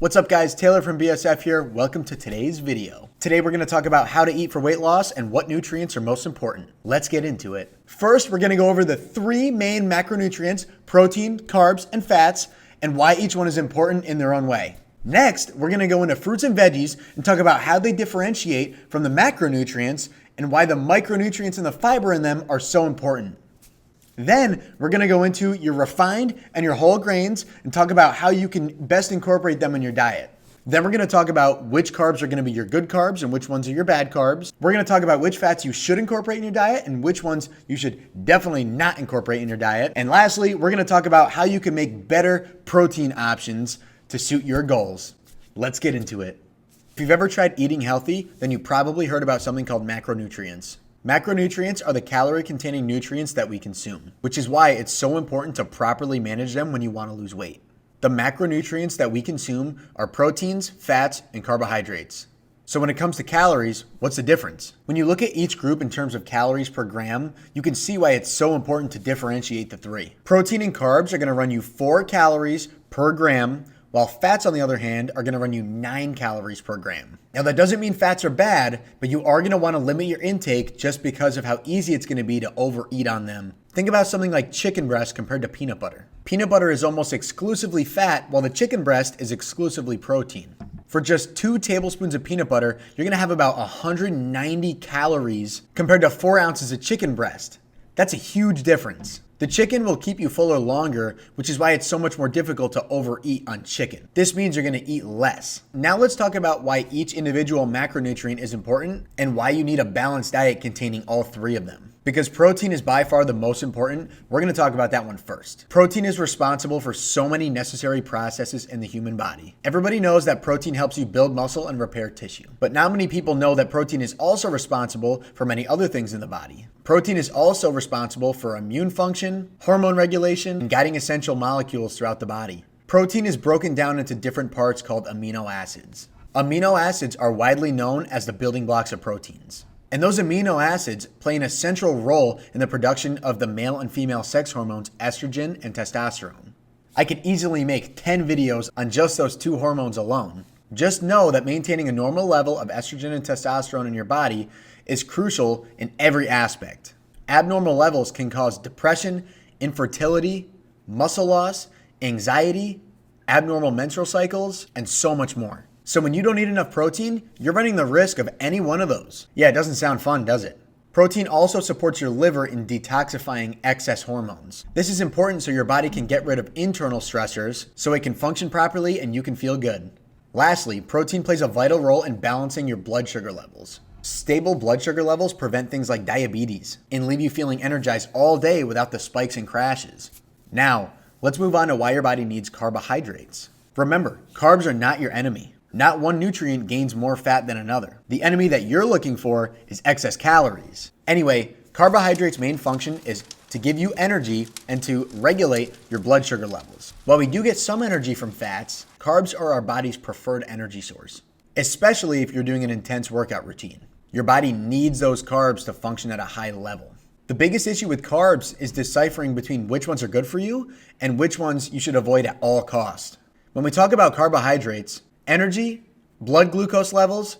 What's up guys, Taylor from BSF here. Welcome to today's video. Today we're going to talk about how to eat for weight loss and what nutrients are most important. Let's get into it. First, we're going to go over the three main macronutrients, protein, carbs, and fats, and why each one is important in their own way. Next, we're going to go into fruits and veggies and talk about how they differentiate from the macronutrients and why the micronutrients and the fiber in them are so important. Then we're going to go into your refined and your whole grains and talk about how you can best incorporate them in your diet. Then we're going to talk about which carbs are going to be your good carbs and which ones are your bad carbs. We're going to talk about which fats you should incorporate in your diet and which ones you should definitely not incorporate in your diet. And lastly, we're going to talk about how you can make better protein options to suit your goals. Let's get into it. If you've ever tried eating healthy, then you probably heard about something called macronutrients. Macronutrients are the calorie-containing nutrients that we consume, which is why it's so important to properly manage them when you want to lose weight. The macronutrients that we consume are proteins, fats, and carbohydrates. So when it comes to calories, what's the difference? When you look at each group in terms of calories per gram, you can see why it's so important to differentiate the three. Protein and carbs are going to run you 4 calories per gram, while fats, on the other hand, are going to run you 9 calories per gram. Now, that doesn't mean fats are bad, but you are going to want to limit your intake just because of how easy it's going to be to overeat on them. Think about something like chicken breast compared to peanut butter. Peanut butter is almost exclusively fat, while the chicken breast is exclusively protein. For just 2 tablespoons of peanut butter, you're going to have about 190 calories compared to 4 ounces of chicken breast. That's a huge difference. The chicken will keep you fuller longer, which is why it's so much more difficult to overeat on chicken. This means you're going to eat less. Now let's talk about why each individual macronutrient is important and why you need a balanced diet containing all 3 of them. Because protein is by far the most important, we're going to talk about that one first. Protein is responsible for so many necessary processes in the human body. Everybody knows that protein helps you build muscle and repair tissue. But not many people know that protein is also responsible for many other things in the body. Protein is also responsible for immune function, hormone regulation, and guiding essential molecules throughout the body. Protein is broken down into different parts called amino acids. Amino acids are widely known as the building blocks of proteins. And those amino acids play an essential role in the production of the male and female sex hormones estrogen and testosterone. I could easily make 10 videos on just those 2 hormones alone. Just know that maintaining a normal level of estrogen and testosterone in your body is crucial in every aspect. Abnormal levels can cause depression, infertility, muscle loss, anxiety, abnormal menstrual cycles, and so much more. So when you don't eat enough protein, you're running the risk of any one of those. Yeah, it doesn't sound fun, does it? Protein also supports your liver in detoxifying excess hormones. This is important so your body can get rid of internal stressors so it can function properly and you can feel good. Lastly, protein plays a vital role in balancing your blood sugar levels. Stable blood sugar levels prevent things like diabetes and leave you feeling energized all day without the spikes and crashes. Now, let's move on to why your body needs carbohydrates. Remember, carbs are not your enemy. Not one nutrient gains more fat than another. The enemy that you're looking for is excess calories. Anyway, carbohydrates' main function is to give you energy and to regulate your blood sugar levels. While we do get some energy from fats, carbs are our body's preferred energy source, especially if you're doing an intense workout routine. Your body needs those carbs to function at a high level. The biggest issue with carbs is deciphering between which ones are good for you and which ones you should avoid at all costs. When we talk about carbohydrates, energy, blood glucose levels,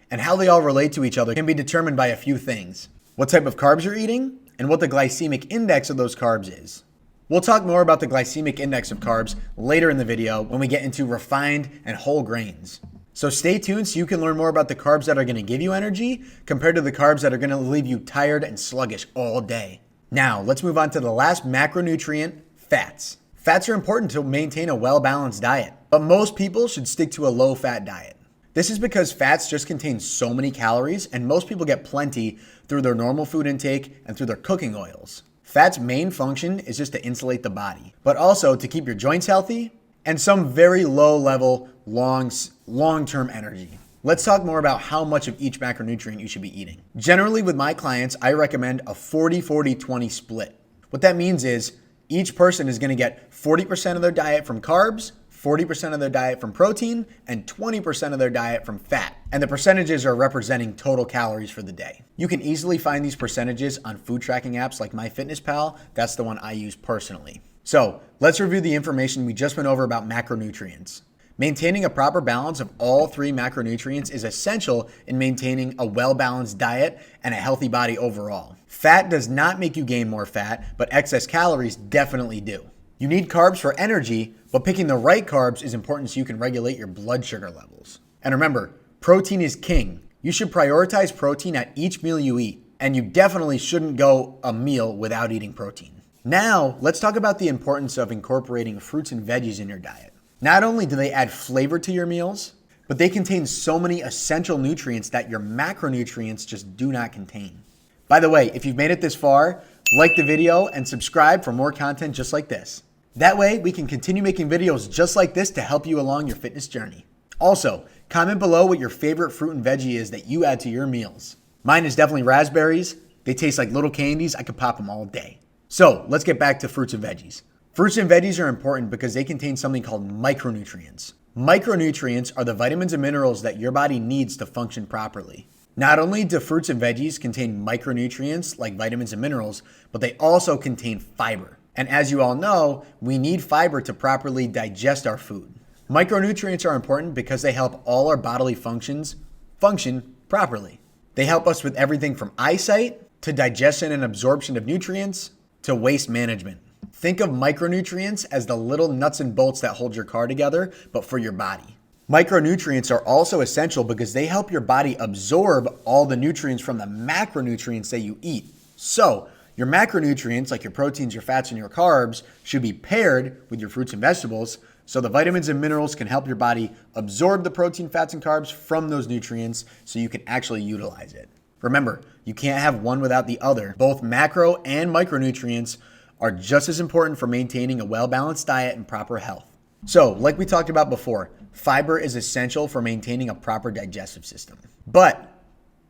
and how they all relate to each other can be determined by a few things. What type of carbs you're eating, and what the glycemic index of those carbs is. We'll talk more about the glycemic index of carbs later in the video when we get into refined and whole grains. So stay tuned so you can learn more about the carbs that are going to give you energy compared to the carbs that are going to leave you tired and sluggish all day. Now, let's move on to the last macronutrient, fats. Fats are important to maintain a well-balanced diet, but most people should stick to a low-fat diet. This is because fats just contain so many calories, and most people get plenty through their normal food intake and through their cooking oils. Fat's main function is just to insulate the body, but also to keep your joints healthy and some very low-level, long-term energy. Let's talk more about how much of each macronutrient you should be eating. Generally, with my clients, I recommend a 40-40-20 split. What that means is each person is going to get 40% of their diet from carbs, 40% of their diet from protein, and 20% of their diet from fat. And the percentages are representing total calories for the day. You can easily find these percentages on food tracking apps like MyFitnessPal. That's the one I use personally. So let's review the information we just went over about macronutrients. Maintaining a proper balance of all three macronutrients is essential in maintaining a well-balanced diet and a healthy body overall. Fat does not make you gain more fat, but excess calories definitely do. You need carbs for energy, but picking the right carbs is important so you can regulate your blood sugar levels. And remember, protein is king. You should prioritize protein at each meal you eat, and you definitely shouldn't go a meal without eating protein. Now, let's talk about the importance of incorporating fruits and veggies in your diet. Not only do they add flavor to your meals, but they contain so many essential nutrients that your macronutrients just do not contain. By the way, if you've made it this far, like the video and subscribe for more content just like this. That way, we can continue making videos just like this to help you along your fitness journey. Also, comment below what your favorite fruit and veggie is that you add to your meals. Mine is definitely raspberries. They taste like little candies. I could pop them all day. So let's get back to fruits and veggies. Fruits and veggies are important because they contain something called micronutrients. Micronutrients are the vitamins and minerals that your body needs to function properly. Not only do fruits and veggies contain micronutrients like vitamins and minerals, but they also contain fiber. And as you all know, we need fiber to properly digest our food. Micronutrients are important because they help all our bodily functions function properly. They help us with everything from eyesight to digestion and absorption of nutrients to waste management. Think of micronutrients as the little nuts and bolts that hold your car together, but for your body. Micronutrients are also essential because they help your body absorb all the nutrients from the macronutrients that you eat. So, your macronutrients, like your proteins, your fats, and your carbs, should be paired with your fruits and vegetables so the vitamins and minerals can help your body absorb the protein, fats, and carbs from those nutrients so you can actually utilize it. Remember, you can't have one without the other. Both macro and micronutrients are just as important for maintaining a well-balanced diet and proper health. So, like we talked about before, fiber is essential for maintaining a proper digestive system. But,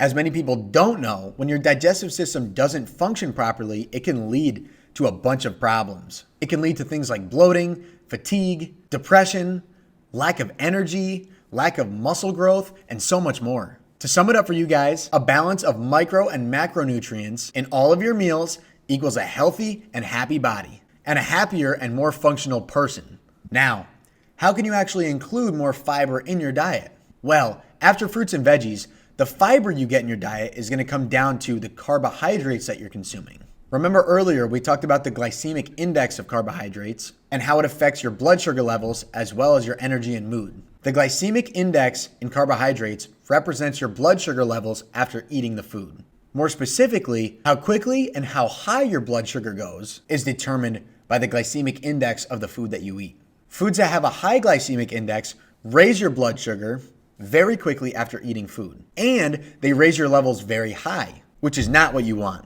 as many people don't know, when your digestive system doesn't function properly, it can lead to a bunch of problems. It can lead to things like bloating, fatigue, depression, lack of energy, lack of muscle growth, and so much more. To sum it up for you guys, a balance of micro and macronutrients in all of your meals equals a healthy and happy body, and a happier and more functional person. Now, how can you actually include more fiber in your diet? Well, after fruits and veggies, the fiber you get in your diet is going to come down to the carbohydrates that you're consuming. Remember earlier, we talked about the glycemic index of carbohydrates and how it affects your blood sugar levels as well as your energy and mood. The glycemic index in carbohydrates represents your blood sugar levels after eating the food. More specifically, how quickly and how high your blood sugar goes is determined by the glycemic index of the food that you eat. Foods that have a high glycemic index raise your blood sugar very quickly after eating food, and they raise your levels very high, which is not what you want.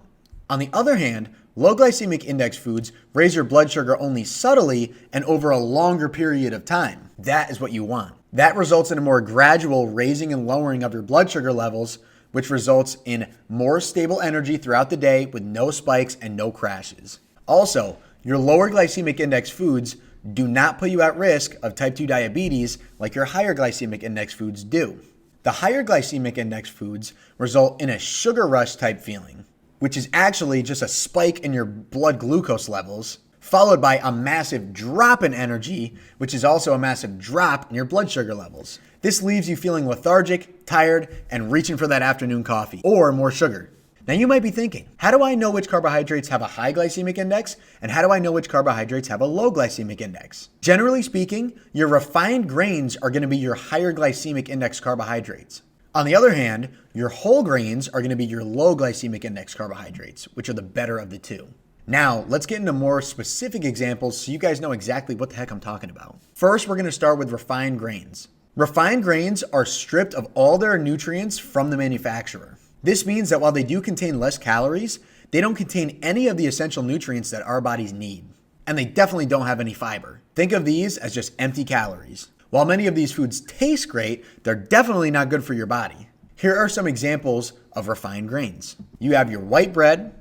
On the other hand, low glycemic index foods raise your blood sugar only subtly and over a longer period of time. That is what you want. That results in a more gradual raising and lowering of your blood sugar levels, which results in more stable energy throughout the day with no spikes and no crashes. Also, your lower glycemic index foods do not put you at risk of type 2 diabetes like your higher glycemic index foods do. The higher glycemic index foods result in a sugar rush type feeling, which is actually just a spike in your blood glucose levels, followed by a massive drop in energy, which is also a massive drop in your blood sugar levels. This leaves you feeling lethargic, tired, and reaching for that afternoon coffee or more sugar. Now you might be thinking, how do I know which carbohydrates have a high glycemic index and how do I know which carbohydrates have a low glycemic index? Generally speaking, your refined grains are going to be your higher glycemic index carbohydrates. On the other hand, your whole grains are going to be your low glycemic index carbohydrates, which are the better of the two. Now, let's get into more specific examples so you guys know exactly what the heck I'm talking about. First, we're going to start with refined grains. Refined grains are stripped of all their nutrients from the manufacturer. This means that while they do contain less calories, they don't contain any of the essential nutrients that our bodies need. And they definitely don't have any fiber. Think of these as just empty calories. While many of these foods taste great, they're definitely not good for your body. Here are some examples of refined grains. You have your white bread,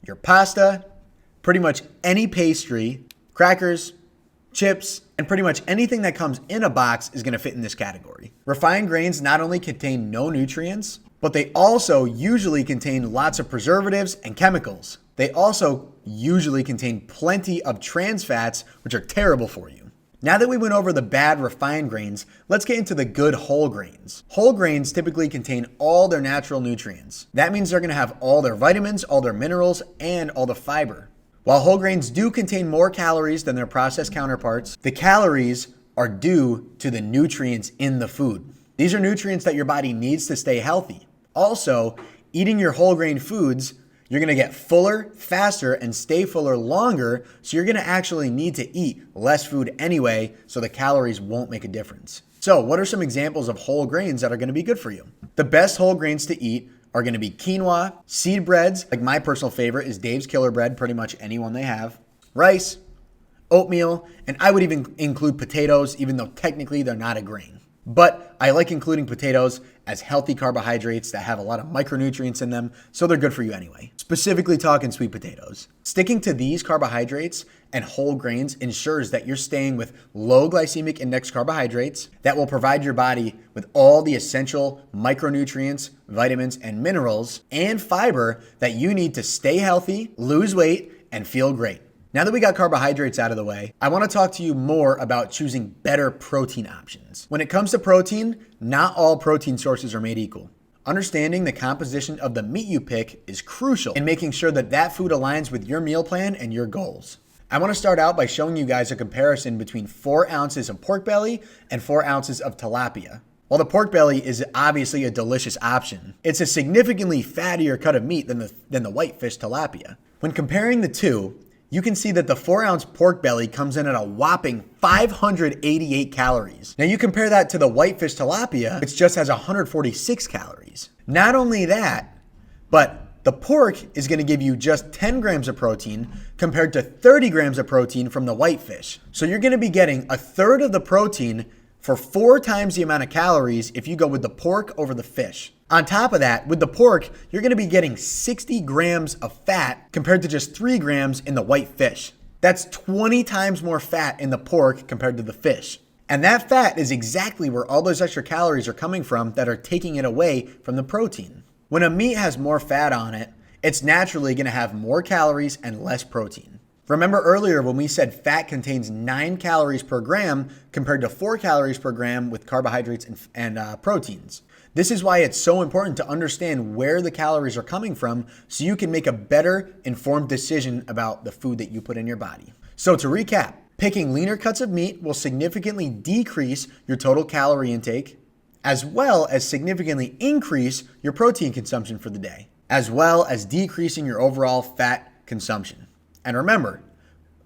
your pasta, pretty much any pastry, crackers, chips, and pretty much anything that comes in a box is going to fit in this category. Refined grains not only contain no nutrients, but they also usually contain lots of preservatives and chemicals. They also usually contain plenty of trans fats, which are terrible for you. Now that we went over the bad refined grains, let's get into the good whole grains. Whole grains typically contain all their natural nutrients. That means they're going to have all their vitamins, all their minerals, and all the fiber. While whole grains do contain more calories than their processed counterparts, the calories are due to the nutrients in the food. These are nutrients that your body needs to stay healthy. Also, eating your whole grain foods, you're going to get fuller, faster, and stay fuller longer, so you're going to actually need to eat less food anyway, so the calories won't make a difference. So, what are some examples of whole grains that are going to be good for you? The best whole grains to eat are going to be quinoa, seed breads, like my personal favorite is Dave's Killer Bread, pretty much any one they have, rice, oatmeal, and I would even include potatoes, even though technically they're not a grain. But I like including potatoes as healthy carbohydrates that have a lot of micronutrients in them, so they're good for you anyway. Specifically talking sweet potatoes. Sticking to these carbohydrates and whole grains ensures that you're staying with low glycemic index carbohydrates that will provide your body with all the essential micronutrients, vitamins, and minerals, and fiber that you need to stay healthy, lose weight, and feel great. Now that we got carbohydrates out of the way, I want to talk to you more about choosing better protein options. When it comes to protein, not all protein sources are made equal. Understanding the composition of the meat you pick is crucial in making sure that that food aligns with your meal plan and your goals. I want to start out by showing you guys a comparison between 4 ounces of pork belly and 4 ounces of tilapia. While the pork belly is obviously a delicious option, it's a significantly fattier cut of meat than the whitefish tilapia. When comparing the two, you can see that the 4-ounce pork belly comes in at a whopping 588 calories. Now you compare that to the whitefish tilapia, which just has 146 calories. Not only that, but the pork is going to give you just 10 grams of protein compared to 30 grams of protein from the whitefish. So you're going to be getting a third of the protein for 4 times the amount of calories if you go with the pork over the fish. On top of that, with the pork, you're going to be getting 60 grams of fat compared to just 3 grams in the white fish. That's 20 times more fat in the pork compared to the fish. And that fat is exactly where all those extra calories are coming from that are taking it away from the protein. When a meat has more fat on it, it's naturally going to have more calories and less protein. Remember earlier when we said fat contains 9 calories per gram compared to 4 calories per gram with carbohydrates and proteins. This is why it's so important to understand where the calories are coming from so you can make a better informed decision about the food that you put in your body. So to recap, picking leaner cuts of meat will significantly decrease your total calorie intake, as well as significantly increase your protein consumption for the day, as well as decreasing your overall fat consumption. And remember,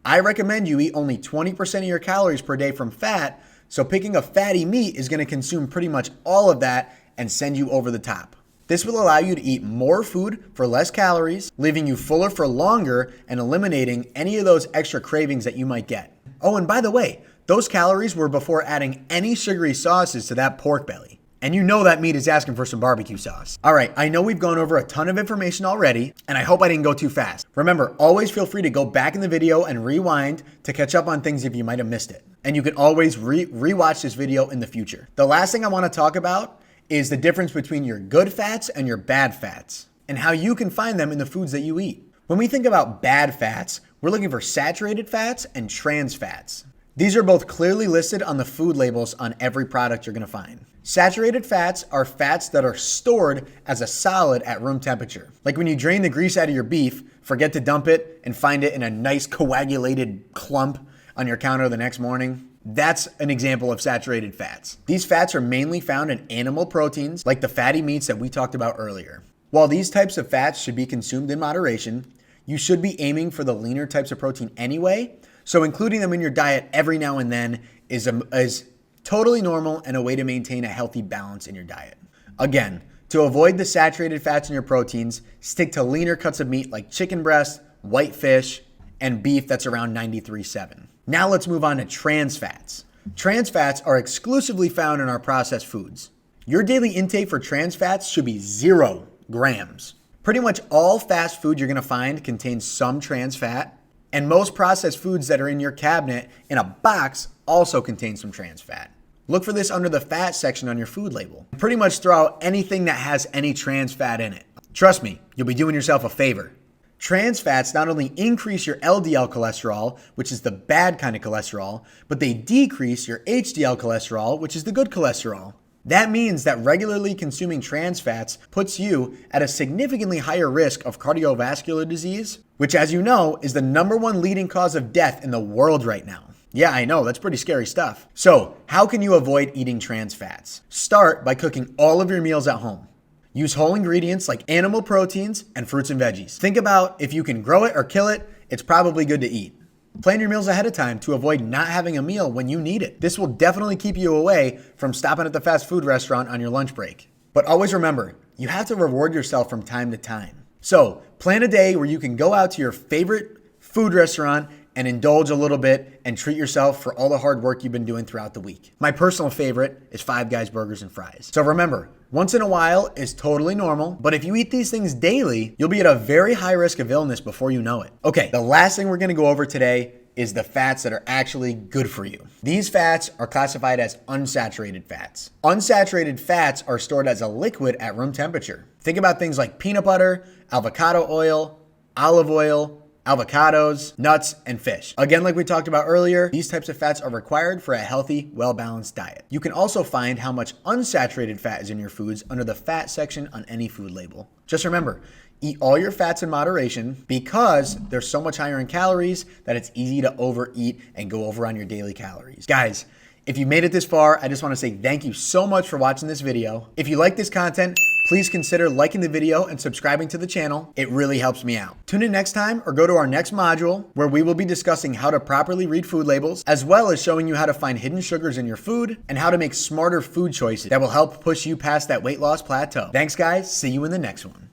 I recommend you eat only 20% of your calories per day from fat, so picking a fatty meat is going to consume pretty much all of that and send you over the top. This will allow you to eat more food for less calories, leaving you fuller for longer and eliminating any of those extra cravings that you might get. Oh, and by the way, those calories were before adding any sugary sauces to that pork belly. And you know that meat is asking for some barbecue sauce. All right, I know we've gone over a ton of information already, and I hope I didn't go too fast. Remember, always feel free to go back in the video and rewind to catch up on things if you might have missed it. And you can always rewatch this video in the future. The last thing I want to talk about is the difference between your good fats and your bad fats, and how you can find them in the foods that you eat. When we think about bad fats, we're looking for saturated fats and trans fats. These are both clearly listed on the food labels on every product you're going to find. Saturated fats are fats that are stored as a solid at room temperature. Like when you drain the grease out of your beef, forget to dump it, and find it in a nice coagulated clump on your counter the next morning. That's an example of saturated fats. These fats are mainly found in animal proteins, like the fatty meats that we talked about earlier. While these types of fats should be consumed in moderation, you should be aiming for the leaner types of protein anyway, so including them in your diet every now and then is totally normal and a way to maintain a healthy balance in your diet. Again, to avoid the saturated fats in your proteins, stick to leaner cuts of meat like chicken breast, white fish, and beef that's around 93.7. Now let's move on to trans fats. Trans fats are exclusively found in our processed foods. Your daily intake for trans fats should be 0 grams. Pretty much all fast food you're going to find contains some trans fat, and most processed foods that are in your cabinet in a box also contain some trans fat. Look for this under the fat section on your food label. Pretty much throw out anything that has any trans fat in it. Trust me, you'll be doing yourself a favor. Trans fats not only increase your LDL cholesterol, which is the bad kind of cholesterol, but they decrease your HDL cholesterol, which is the good cholesterol. That means that regularly consuming trans fats puts you at a significantly higher risk of cardiovascular disease, which, as you know, is the #1 leading cause of death in the world right now. Yeah, I know, that's pretty scary stuff. So, how can you avoid eating trans fats? Start by cooking all of your meals at home. Use whole ingredients like animal proteins and fruits and veggies. Think about if you can grow it or kill it, it's probably good to eat. Plan your meals ahead of time to avoid not having a meal when you need it. This will definitely keep you away from stopping at the fast food restaurant on your lunch break. But always remember, you have to reward yourself from time to time. So, plan a day where you can go out to your favorite food restaurant and indulge a little bit and treat yourself for all the hard work you've been doing throughout the week. My personal favorite is Five Guys Burgers and Fries. So remember, once in a while is totally normal, but if you eat these things daily, you'll be at a very high risk of illness before you know it. Okay, the last thing we're gonna go over today is the fats that are actually good for you. These fats are classified as unsaturated fats. Unsaturated fats are stored as a liquid at room temperature. Think about things like peanut butter, avocado oil, olive oil, avocados, nuts, and fish. Again, like we talked about earlier, these types of fats are required for a healthy, well-balanced diet. You can also find how much unsaturated fat is in your foods under the fat section on any food label. Just remember, eat all your fats in moderation because they're so much higher in calories that it's easy to overeat and go over on your daily calories. Guys, if you made it this far, I just want to say thank you so much for watching this video. If you like this content, please consider liking the video and subscribing to the channel. It really helps me out. Tune in next time or go to our next module where we will be discussing how to properly read food labels, as well as showing you how to find hidden sugars in your food and how to make smarter food choices that will help push you past that weight loss plateau. Thanks guys, see you in the next one.